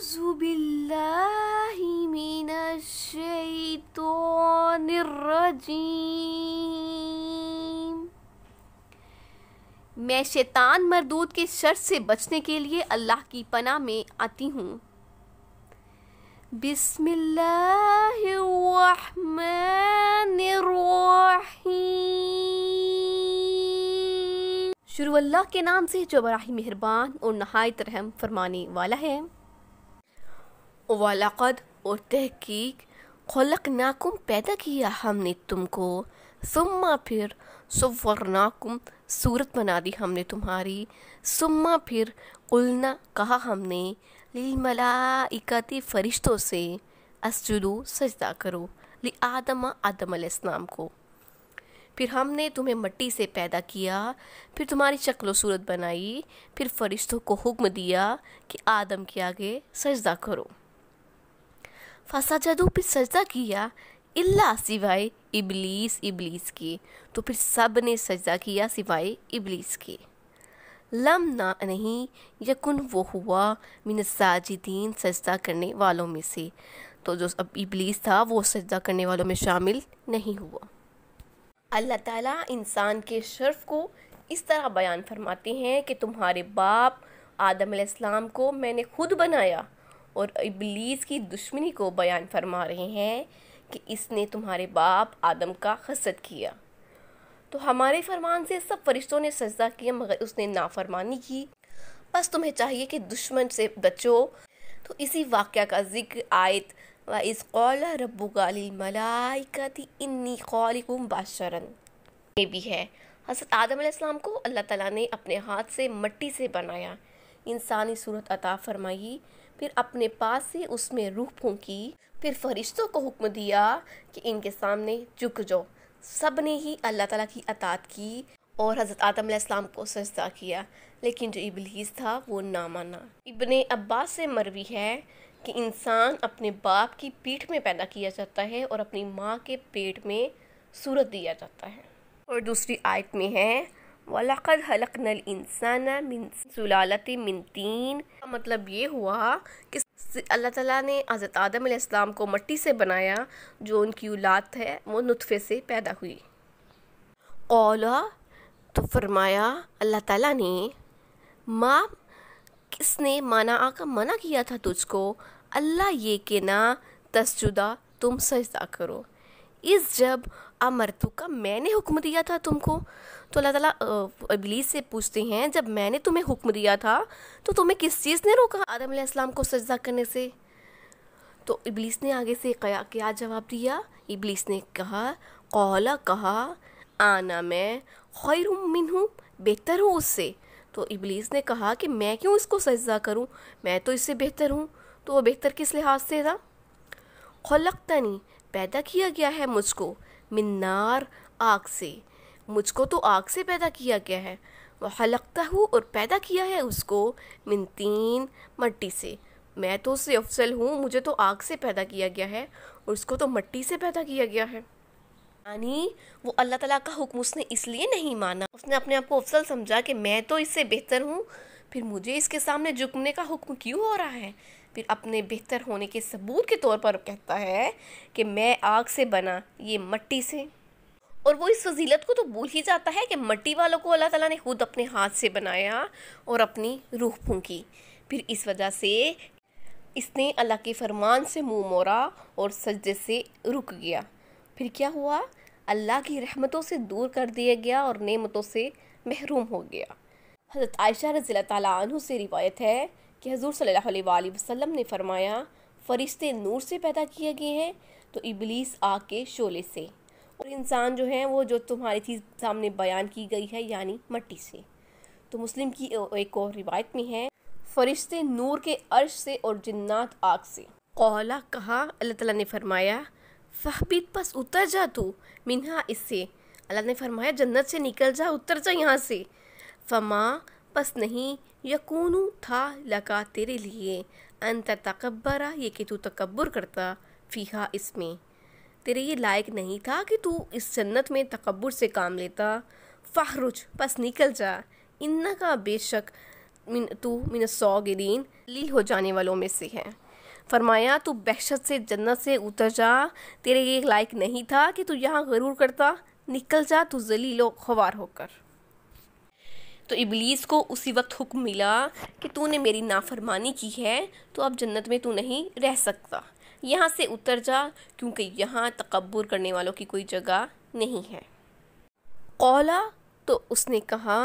أعوذ بالله من الشيطان الرجیم۔ میں شیطان مردود کے شر سے بچنے کے لیے اللہ کی پناہ میں آتی ہوں۔ بسم اللہ الرحمن الرحیم۔ شروع اللہ کے نام سے جو بڑا ہی مہربان اور نہایت رحم فرمانے والا ہے۔ وَلَقَدْ اور تحقیق خَلَقْنَاكُمْ پیدا کیا ہم نے تم کو، ثم پھر صَوَّرْنَاكُمْ صورت بنا دی ہم نے تمہاری، ثم پھر قُلْنَا کہا ہم نے لِلْمَلَائِكَةِ فرشتوں سے اسجدوا سجدہ کرو لِآدَمَ آدم علیہ السلام کو۔ پھر ہم نے تمہیں مٹی سے پیدا کیا، پھر تمہاری شکل و صورت بنائی، پھر فرشتوں کو حکم دیا کہ آدم کے آگے سجدہ کرو۔ فسجدوا پھر سجدہ کیا، الا سوائے ابلیس کے، تو پھر سب نے سجدہ کیا سوائے ابلیس کے۔ لم نہ نہیں، یکن وہ ہوا من الساجدین سجدہ کرنے والوں میں سے، تو جو اب ابلیس تھا وہ سجدہ کرنے والوں میں شامل نہیں ہوا۔ اللہ تعالیٰ انسان کے شرف کو اس طرح بیان فرماتے ہیں کہ تمہارے باپ آدم علیہ السلام کو میں نے خود بنایا، اور ابلیس کی دشمنی کو بیان فرما رہے ہیں کہ اس نے تمہارے باپ آدم کا حسد کیا۔ تو ہمارے فرمان سے سب فرشتوں نے سجدہ کیا مگر اس نے نافرمانی کی، بس تمہیں چاہیے کہ دشمن سے بچو۔ تو اسی واقعہ کا ذکر آیت وَإِذْ قَالَ رَبُّكَ لِلْمَلَائِكَةِ إِنِّي خَالِقٌ بَشَرًا یہ بھی ہے۔ حضرت آدم علیہ السلام کو اللہ تعالیٰ نے اپنے ہاتھ سے مٹی سے بنایا، انسانی صورت عطا فرمائی، پھر اپنے پاس سے اس میں روح پھونکی، پھر فرشتوں کو حکم دیا کہ ان کے سامنے جھک جاؤ۔ سب نے ہی اللہ تعالیٰ کی اطاعت کی اور حضرت آدم علیہ السلام کو سجدہ کیا، لیکن جو ابلیس تھا وہ نہ مانا۔ ابن عباس سے مروی ہے کہ انسان اپنے باپ کی پیٹھ میں پیدا کیا جاتا ہے اور اپنی ماں کے پیٹ میں صورت دیا جاتا ہے۔ اور دوسری آیت میں ہے وَلَقَدْ خَلَقْنَا الْإِنسَانَ مِنْ سُلَالَةٍ مِنْ طِينٍ کا مطلب یہ ہوا کہ اللہ تعالیٰ نے حضرت آدم علیہ السلام کو مٹی سے بنایا، جو ان کی اولاد ہے وہ نطفے سے پیدا ہوئی۔ قَالَ تو فرمایا اللہ تعالیٰ نے ماں کس نے منع کیا تھا تجھ کو، اللہ یہ کہ نہ تسجدہ تم سجدہ کرو، اس جب امرتک میں نے حکم دیا تھا تم کو۔ تو اللہ تعالیٰ ابلیس سے پوچھتے ہیں جب میں نے تمہیں حکم دیا تھا تو تمہیں کس چیز نے روکا آدم علیہ السلام کو سجدہ کرنے سے؟ تو ابلیس نے آگے سے کیا جواب دیا؟ ابلیس نے کہا قولا کہا آنا میں خیر منہ بہتر ہوں اس سے۔ تو ابلیس نے کہا کہ میں کیوں اس کو سجدہ کروں، میں تو اس سے بہتر ہوں۔ تو وہ بہتر کس لحاظ سے تھا؟ خلقتنی پیدا کیا گیا ہے مجھ کو، من نار آگ سے، مجھ کو تو آگ سے پیدا کیا گیا ہے، وخلقتہ اور پیدا کیا ہے اس کو من طین مٹی سے، میں تو اس سے افضل ہوں، مجھے تو آگ سے پیدا کیا گیا ہے اور اس کو تو مٹی سے پیدا کیا گیا ہے۔ یعنی وہ اللہ تعالیٰ کا حکم اس نے اس لیے نہیں مانا، اس نے اپنے آپ کو افضل سمجھا کہ میں تو اس سے بہتر ہوں، پھر مجھے اس کے سامنے جھکنے کا حکم کیوں ہو رہا ہے؟ پھر اپنے بہتر ہونے کے ثبوت کے طور پر کہتا ہے کہ میں آگ سے بنا، یہ مٹی سے۔ اور وہ اس فضیلت کو تو بھول ہی جاتا ہے کہ مٹی والوں کو اللہ تعالیٰ نے خود اپنے ہاتھ سے بنایا اور اپنی روح پھونکی، پھر اس وجہ سے اس نے اللہ کے فرمان سے منہ موڑا اور سجدے سے رک گیا۔ پھر کیا ہوا؟ اللہ کی رحمتوں سے دور کر دیا گیا اور نعمتوں سے محروم ہو گیا۔ حضرت عائشہ رضی اللہ تعالیٰ عنہ سے روایت ہے کہ حضور صلی اللہ علیہ وآلہ وسلم نے فرمایا فرشتے نور سے پیدا کیے گئے ہیں تو ابلیس آگ کے شعلے سے، اور انسان جو ہیں وہ جو تمہاری چیز سامنے بیان کی گئی ہے یعنی مٹی سے۔ تو مسلم کی ایک اور روایت میں ہے فرشتے نور کے عرش سے اور جنات آگ سے۔ قولا کہا اللہ تعالیٰ نے فرمایا فہبت پس اتر جا تو منہا اس سے، اللہ نے فرمایا جنت سے نکل جا، اتر جا یہاں سے۔ فما پس نہیں یکونو تھا لگا تیرے لیے انت تکبرا یہ کہ تو تکبر کرتا فیہا اس میں، تیرے یہ لائق نہیں تھا کہ تو اس جنت میں تکبر سے کام لیتا۔ فہرج پس نکل جا، انکا بے شک تو من الصاغرین ذلیل ہو جانے والوں میں سے ہے۔ فرمایا تو بحشت سے جنت سے اتر جا، تیرے یہ لائق نہیں تھا کہ تو یہاں غرور کرتا، نکل جا تو ذلیل و خوار ہو کر۔ تو ابلیس کو اسی وقت حکم ملا کہ تو نے میری نافرمانی کی ہے تو اب جنت میں تو نہیں رہ سکتا، یہاں سے اتر جا، کیونکہ یہاں تکبر کرنے والوں کی کوئی جگہ نہیں ہے۔ قولا تو اس نے کہا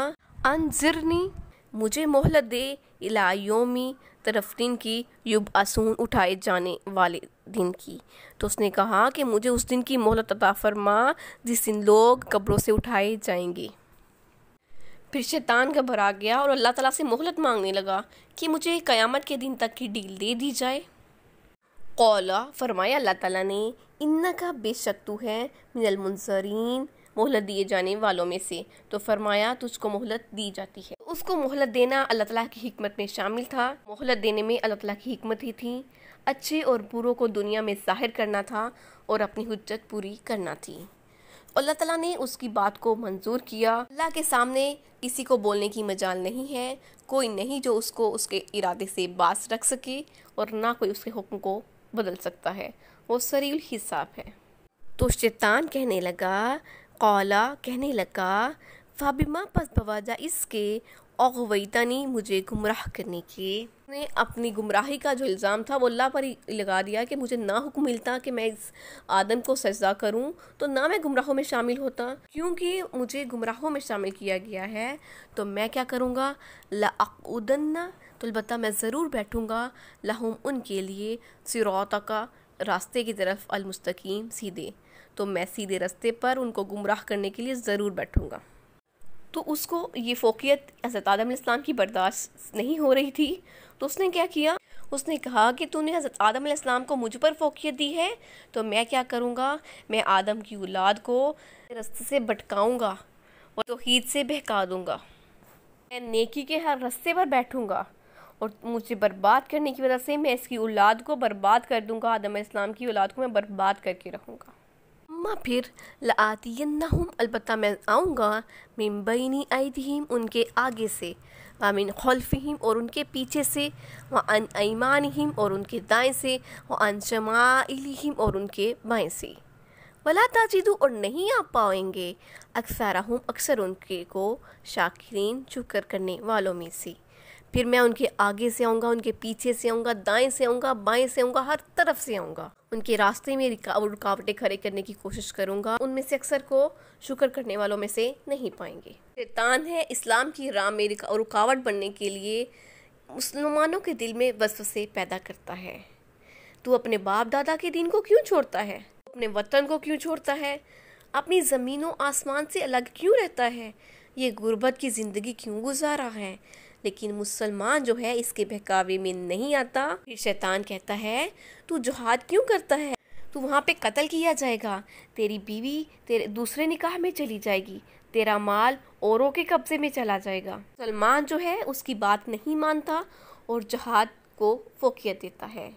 انظرنی مجھے مہلت دے، الی یومی طرف دن کی، یبعثون اٹھائے جانے والے دن کی۔ تو اس نے کہا کہ مجھے اس دن کی مہلت عطا فرما جس دن لوگ قبروں سے اٹھائے جائیں گے۔ پھر شیطان گھبرا گیا اور اللہ تعالیٰ سے مہلت مانگنے لگا کہ مجھے قیامت کے دن تک کی ڈیل دے دی جائے۔ قولا فرمایا اللہ تعالیٰ نے انکا بے شک تو ہے من المنظرین مہلت دیے جانے والوں میں سے۔ تو فرمایا تجھ کو مہلت دی جاتی ہے۔ اس کو مہلت دینا اللہ تعالیٰ کی حکمت میں شامل تھا۔ مہلت دینے میں اللہ تعالیٰ کی حکمت ہی تھی، اچھے اور بروں کو دنیا میں ظاہر کرنا تھا اور اپنی حجت پوری کرنا تھی۔ اللہ تعالیٰ نے اس کی بات کو منظور کیا۔ اللہ کے سامنے کسی کو بولنے کی مجال نہیں ہے، کوئی نہیں جو اس کو اس کے ارادے سے باز رکھ سکے، اور نہ کوئی اس کے حکم کو بدل سکتا ہے، وہ سریع الحساب ہے۔ تو شیطان کہنے لگا، قولا کہنے لگا، فبما پس بوجہ اس کے، اغویتنی مجھے گمراہ کرنے کے، نے اپنی گمراہی کا جو الزام تھا وہ اللہ پر ہی لگا دیا کہ مجھے نہ حکم ملتا کہ میں اس آدم کو سجدہ کروں تو نہ میں گمراہوں میں شامل ہوتا، کیونکہ مجھے گمراہوں میں شامل کیا گیا ہے تو میں کیا کروں گا، لأقعدن تو البتہ میں ضرور بیٹھوں گا، لہم ان کے لیے، صراطک راستے کی طرف، المستقیم سیدھے، تو میں سیدھے راستے پر ان کو گمراہ کرنے کے لیے ضرور بیٹھوں گا۔ تو اس کو یہ فوقیت حضرت آدم علیہ السلام کی برداشت نہیں ہو رہی تھی، تو اس نے کیا کیا، اس نے کہا کہ تو نے حضرت آدم علیہ السلام کو مجھ پر فوقیت دی ہے تو میں کیا کروں گا، میں آدم کی اولاد کو راستے سے بھٹکاؤں گا اور توحید سے بہکا دوں گا، میں نیکی کے ہر راستے پر بیٹھوں گا، اور مجھے برباد کرنے کی وجہ سے میں اس کی اولاد کو برباد کر دوں گا، آدم علیہ السلام کی اولاد کو میں برباد کر کے رہوں گا۔ پھر لآتینہم البتہ میں آؤں گا، من بین ایدیہم ان کے آگے سے، ومن خلفہم اور ان کے پیچھے سے، وعن ایمانہم اور ان کے دائیں سے، وعن شمائلہم اور ان کے بائیں سے، ولا تجدو اور نہیں آپ پائیں گے، اکثرہم اکثر ان کے کو، شاکرین شکر کرنے والوں میں سے۔ پھر میں ان کے آگے سے آؤں گا، ان کے پیچھے سے آؤں گا، دائیں سے آؤں گا، بائیں سے آؤں گا، ہر طرف سے آؤں گا، ان کے راستے میں رکاوٹیں کھڑے کرنے کی کوشش کروں گا، ان میں سے اکثر کو شکر کرنے والوں میں سے نہیں پائیں گے۔ شیطان ہے اسلام کی راہ میں رکاوٹ بننے کے لیے مسلمانوں کے دل میں وسوسے پیدا کرتا ہے۔ تو اپنے باپ دادا کے دین کو کیوں چھوڑتا ہے، اپنے وطن کو کیوں چھوڑتا ہے، اپنی زمین و آسمان سے الگ کیوں رہتا ہے، یہ غربت کی زندگی کیوں گزارا ہے، لیکن مسلمان جو ہے اس کے بہکاوے میں نہیں آتا۔ پھر شیطان کہتا ہے تو جہاد کیوں کرتا ہے، تو وہاں پہ قتل کیا جائے گا، تیری بیوی تیرے دوسرے نکاح میں چلی جائے گی، تیرا مال اوروں کے قبضے میں چلا جائے گا۔ مسلمان جو ہے اس کی بات نہیں مانتا اور جہاد کو فوقیت دیتا ہے۔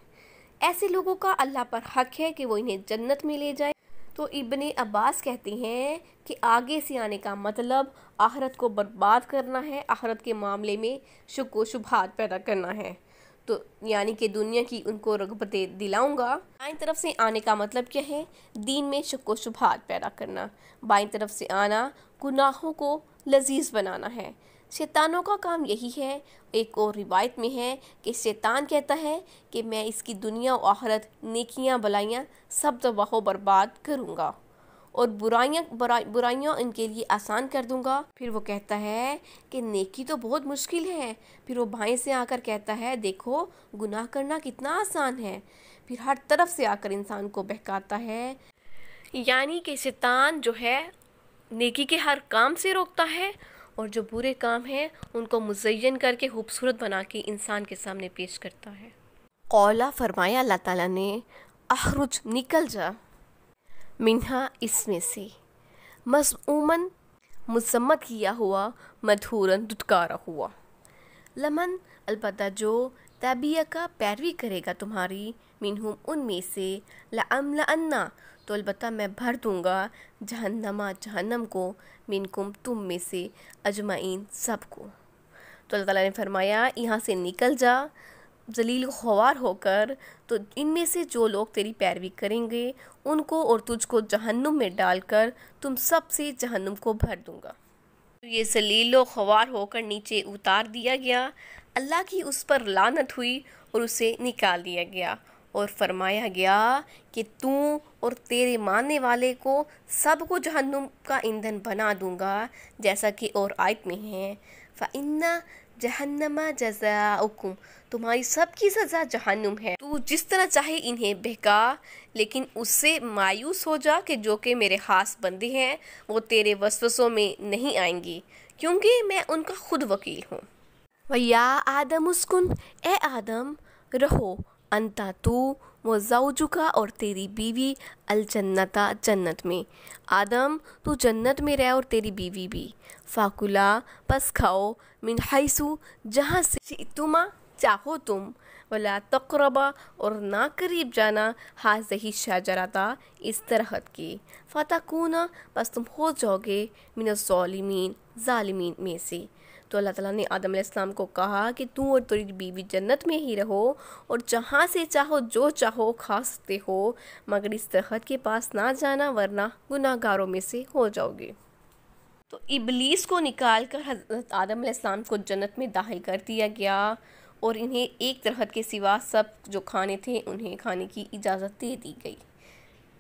ایسے لوگوں کا اللہ پر حق ہے کہ وہ انہیں جنت میں لے جائے۔ تو ابن عباس کہتے ہیں کہ آگے سے آنے کا مطلب آخرت کو برباد کرنا ہے، آخرت کے معاملے میں شک و شبہات پیدا کرنا ہے، تو یعنی کہ دنیا کی ان کو رغبتیں دلاؤں گا۔ بائیں طرف سے آنے کا مطلب کیا ہے، دین میں شک و شبہات پیدا کرنا، بائیں طرف سے آنا گناہوں کو لذیذ بنانا ہے۔ شیطانوں کا کام یہی ہے۔ ایک اور روایت میں ہے کہ شیطان کہتا ہے کہ میں اس کی دنیا و آخرت، نیکیاں بلائیاں سب تباہ و برباد کروں گا اور برائیاں ان کے لیے آسان کر دوں گا۔ پھر وہ کہتا ہے کہ نیکی تو بہت مشکل ہے، پھر وہ بائیں سے آ کر کہتا ہے دیکھو گناہ کرنا کتنا آسان ہے، پھر ہر طرف سے آ کر انسان کو بہکاتا ہے۔ یعنی کہ شیطان جو ہے نیکی کے ہر کام سے روکتا ہے اور جو برے کام ہیں ان کو مزین کر کے خوبصورت بنا کے انسان کے سامنے پیش کرتا ہے۔ قولا فرمایا اللہ تعالیٰ نے، اخرج نکل جا، منہا اس میں سے، مذموماً مذمت کیا ہوا، مدحوراً دھتکارا ہوا، لمن البتہ جو تبعک کا پیروی کرے گا تمہاری، منہم ان میں سے، لأملأن تو البتہ میں بھر دوں گا، جہنم کو، منکم تم میں سے، اجمعین سب کو۔ تو اللہ تعالیٰ نے فرمایا یہاں سے نکل جا ذلیل و خوار ہو کر، تو ان میں سے جو لوگ تیری پیروی کریں گے ان کو اور تجھ کو جہنم میں ڈال کر تم سب سے جہنم کو بھر دوں گا۔ یہ ذلیل و خوار ہو کر نیچے اتار دیا گیا، اللہ کی اس پر لعنت ہوئی اور اسے نکال دیا گیا، اور فرمایا گیا کہ تو اور تیرے ماننے والے کو سب کو جہنم کا ایندھن بنا دوں گا، جیسا کہ اور آیت میں ہے فَإِنَّ جہنم جزاؤکم، تمہاری سب کی سزا جہنم ہے، تو جس طرح چاہے انہیں بہکا، لیکن اس سے مایوس ہو جا کہ جو کہ میرے خاص بندے ہیں وہ تیرے وسوسوں میں نہیں آئیں گی، کیونکہ میں ان کا خود وکیل ہوں۔ وَيَا آدَمُ اسْكُنْ، اے آدم رہو، انتا تو و زوجکا اور تیری بیوی الجنتا جنت میں، آدم تو جنت میں رہ اور تیری بیوی بھی، فاکلا پس کھاؤ، من حیثو جہاں سے شئتما چاہو تم، ولا تقربا اور نہ قریب جانا، ہذہ شجرتا اس درخت کی، فتکونا بس تم ہو جاؤ گے من الظالمین ظالمین میں سے۔ تو اللہ تعالیٰ نے آدم علیہ السلام کو کہا کہ تو اور تیری بیوی جنت میں ہی رہو اور جہاں سے چاہو جو چاہو کھا سکتے ہو، مگر اس درخت کے پاس نہ جانا ورنہ گناہ گاروں میں سے ہو جاؤ گے۔ تو ابلیس کو نکال کر حضرت آدم علیہ السلام کو جنت میں داخل کر دیا گیا اور انہیں ایک درخت کے سوا سب جو کھانے تھے انہیں کھانے کی اجازت دے دی گئی۔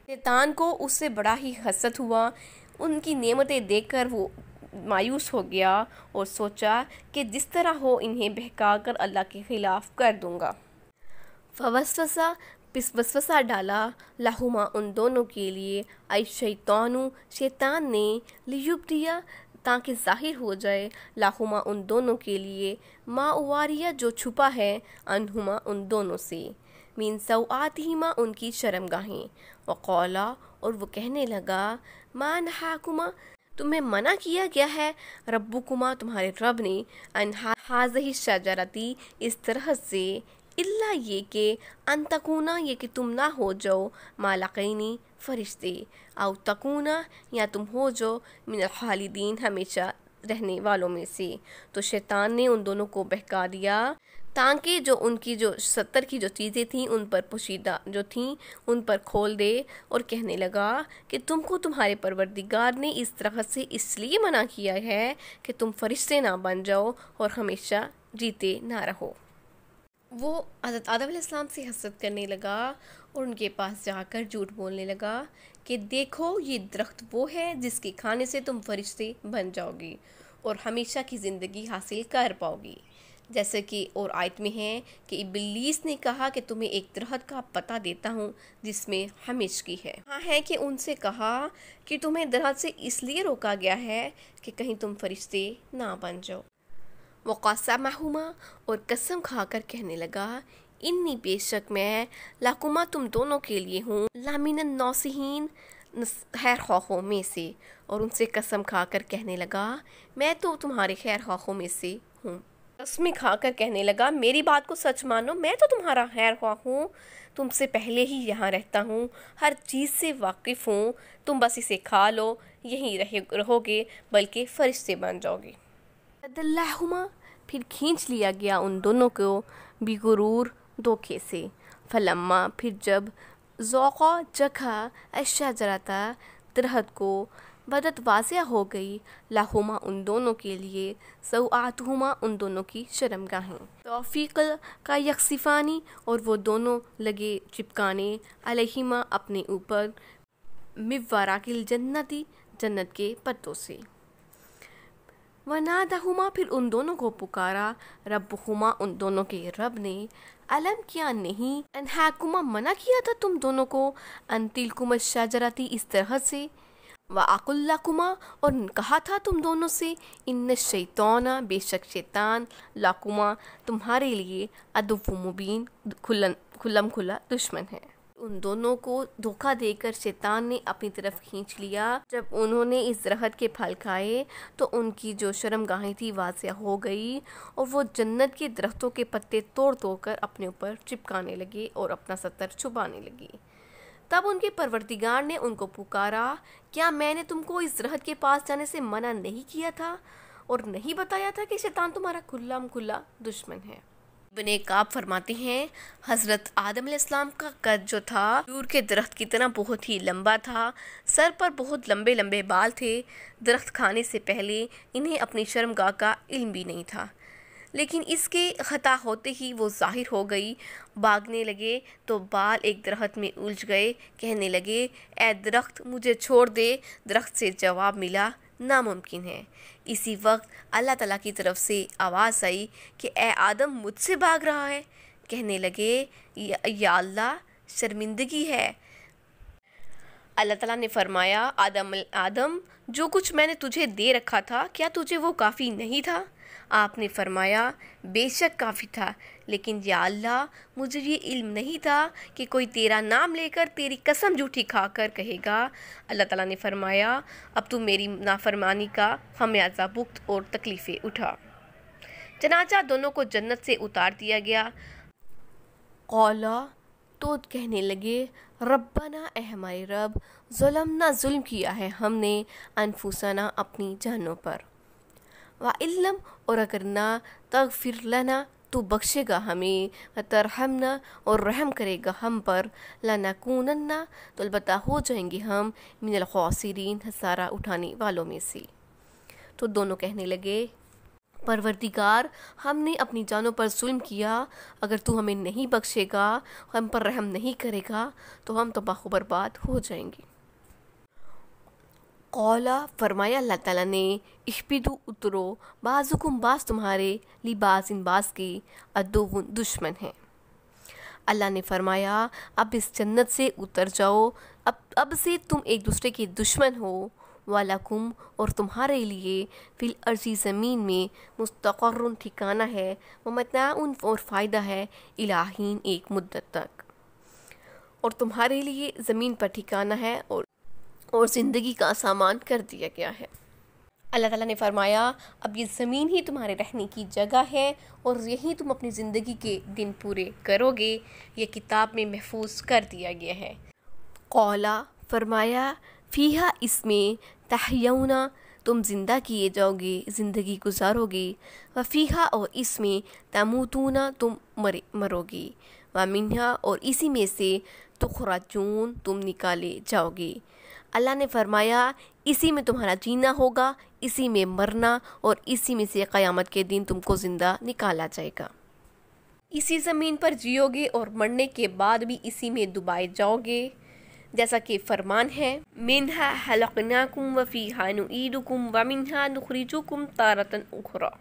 شیطان کو اس سے بڑا ہی حسد ہوا، ان کی نعمتیں دیکھ کر وہ مایوس ہو گیا اور سوچا کہ جس طرح ہو انہیں بہکا کر اللہ کے خلاف کر دوں گا۔ فوسوسہ پس وسوسہ ڈالا لہما ان دونوں کے لیے، الشیطان شیطان نے، لیبدیا تاکہ ظاہر ہو جائے، لہما ان دونوں کے لیے، ما اواریہ جو چھپا ہے، انہما ان دونوں سے، من سوآتہما ان کی شرمگاہیں، وقولا اور وہ کہنے لگا، ما نہاکما تمہیں منع کیا گیا ہے، ربکما تمہارے رب نے، ان ہذہ شجرتی اس درخت سے، الا یہ کہ ان تکونا یہ کہ تم نہ ہو جاؤ، مالکینی فرشتے، او تکونا یا تم ہو جاؤ، من الخالدین ہمیشہ رہنے والوں میں سے۔ تو شیطان نے ان دونوں کو بہکا دیا تاکہ جو ان کی جو 70 کی جو چیزیں تھیں ان پر پوشیدہ جو تھیں ان پر کھول دے، اور کہنے لگا کہ تم کو تمہارے پروردگار نے اس درخت سے اس لیے منع کیا ہے کہ تم فرشتے نہ بن جاؤ اور ہمیشہ جیتے نہ رہو۔ وہ حضرت آدم علیہ السلام سے حسد کرنے لگا اور ان کے پاس جا کر جھوٹ بولنے لگا کہ دیکھو یہ درخت وہ ہے جس کے کھانے سے تم فرشتے بن جاؤ گی اور ہمیشہ کی زندگی حاصل کر پاؤ گی، جیسے کہ اور آیت میں ہے کہ ابلیس نے کہا کہ تمہیں ایک درخت کا پتہ دیتا ہوں جس میں ہمیشگی ہے۔ ہاں ہے کہ ان سے کہا کہ تمہیں درخت سے اس لیے روکا گیا ہے کہ کہیں تم فرشتے نہ بن جاؤ۔ وقاسمہما اور قسم کھا کر کہنے لگا، انی بے شک میں، لکما تم دونوں کے لیے ہوں، لمن الناصحین خیر خواہوں میں سے، اور ان سے قسم کھا کر کہنے لگا میں تو تمہارے خیر خواہوں میں سے ہوں۔ قسم کھا کر کہنے لگا میری بات کو سچ مانو، میں تو تمہارا خیر خواہ ہوں، تم سے پہلے ہی یہاں رہتا ہوں، ہر چیز سے واقف ہوں، تم بس اسے کھا لو، یہیں رہو گے بلکہ فرشتے بن جاؤ گے۔ فدلہما پھر کھینچ لیا گیا ان دونوں کو بغرور دھوکے سے، فلما پھر جب ذوقا چکھا الشجرۃ درخت کو، بدت واضح ہو گئی لہما ان دونوں کے لیے، سوآتہما ان دونوں کی شرمگاہیں، توفیق کا یکسفانی اور وہ دونوں لگے چپکانے، علیہما اپنے اوپر، من ورق الجنت جنت کے پتوں سے، ونادہما پھر ان دونوں کو پکارا، ربہما ان دونوں کے رب نے، علم کیا نہیں، انہاکما منع کیا تھا تم دونوں کو، ان تلکما الشجرۃ اس درخت سے، وَأَقُلْ لَكُمَا اور کہا تھا تم دونوں سے، ان الشیطان بے شک شیطان، لَكُمَا تمہارے لیے، عدو مبین کھلم کھلا دشمن ہے۔ ان دونوں کو دھوکہ دے کر شیطان نے اپنی طرف کھینچ لیا۔ جب انہوں نے اس درخت کے پھل کھائے تو ان کی جو شرمگاہیں تھی واضح ہو گئی اور وہ جنت کے درختوں کے پتے توڑ توڑ کر اپنے اوپر چپکانے لگے اور اپنا ستر چھپانے لگی۔ تب ان کے پروردگار نے ان کو پکارا، کیا میں نے تم کو اس درخت کے پاس جانے سے منع نہیں کیا تھا؟ اور نہیں بتایا تھا کہ شیطان تمہارا کھلا دشمن ہے؟ ابن کعب فرماتے ہیں حضرت آدم علیہ السلام کا قد جو تھا کھجور کے درخت کی طرح بہت ہی لمبا تھا، سر پر بہت لمبے لمبے بال تھے۔ درخت کھانے سے پہلے انہیں اپنی شرمگاہ کا علم بھی نہیں تھا، لیکن اس کے خطا ہوتے ہی وہ ظاہر ہو گئی۔ بھاگنے لگے تو بال ایک درخت میں الجھ گئے، کہنے لگے اے درخت مجھے چھوڑ دے۔ درخت سے جواب ملا ناممکن ہے۔ اسی وقت اللہ تعالیٰ کی طرف سے آواز آئی کہ اے آدم مجھ سے بھاگ رہا ہے؟ کہنے لگے یا اللہ شرمندگی ہے۔ اللہ تعالیٰ نے فرمایا آدم جو کچھ میں نے تجھے دے رکھا تھا کیا تجھے وہ کافی نہیں تھا؟ آپ نے فرمایا بے شک کافی تھا، لیکن یا اللہ مجھے یہ علم نہیں تھا کہ کوئی تیرا نام لے کر تیری قسم جھوٹی کھا کر کہے گا۔ اللہ تعالیٰ نے فرمایا اب تو میری نافرمانی کا خمیازہ بھگت اور تکلیفیں اٹھا۔ چنانچہ دونوں کو جنت سے اتار دیا گیا۔ قولا تو کہنے لگے ربنا اے ہمارے رب ظلمنا ظلم کیا ہے ہم نے انفسنا اپنی جانوں پر، وَإِلَّمْ اور اگر نہ تغفر لنا تو بخشے گا ہمیں، وَتَرْحَمْنَا اور رحم کرے گا ہم پر، لَنَكُونَنَّ تو البتہ ہو جائیں گے ہم من الخاسرین خسارہ اٹھانے والوں میں سے۔ تو دونوں کہنے لگے پروردگار ہم نے اپنی جانوں پر ظلم کیا، اگر تو ہمیں نہیں بخشے گا، ہم پر رحم نہیں کرے گا تو ہم تباہ و برباد ہو جائیں گے۔ قولا فرمایا اللہ تعالیٰ نے اہبطوا اترو بعضکم بعض تمہارے لباس بعض کے عدو دشمن ہیں۔ اللہ نے فرمایا اب اس جنت سے اتر جاؤ، اب سے تم ایک دوسرے کے دشمن ہو، وَلَكُمْ اور تمہارے لیے فی الارض زمین میں مستقر ٹھکانہ ہے، ومتاع اور فائدہ ہے، الی حین ایک مدت تک، اور تمہارے لیے زمین پر ٹھکانہ ہے اور زندگی کا سامان کر دیا گیا ہے۔ اللہ تعالیٰ نے فرمایا اب یہ زمین ہی تمہارے رہنے کی جگہ ہے اور یہیں تم اپنی زندگی کے دن پورے کرو گے، یہ کتاب میں محفوظ کر دیا گیا ہے۔ قولا فرمایا فیہا اس میں تحیون تم زندہ کیے جاؤ گے، زندگی گزارو گے، وفیہا اور اس میں تموتون تم مرو گے، ومنہا اور اسی میں سے تخرجون تم نکالے جاؤ گے۔ اللہ نے فرمایا اسی میں تمہارا جینا ہوگا، اسی میں مرنا، اور اسی میں سے قیامت کے دن تم کو زندہ نکالا جائے گا۔ اسی زمین پر جیو گے اور مرنے کے بعد بھی اسی میں دبائے جاؤ گے، جیسا کہ فرمان ہے منہا خلقناکم وفیہا نعیدکم ومنہا نخرجکم تارۃ اخری۔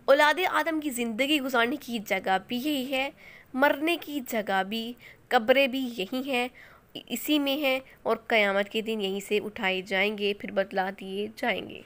اولاد آدم کی زندگی گزارنے کی جگہ بھی یہی ہے، مرنے کی جگہ بھی، قبریں بھی یہی ہیں، اسی میں ہیں، اور قیامت کے دن یہیں سے اٹھائے جائیں گے، پھر بدلا دیے جائیں گے۔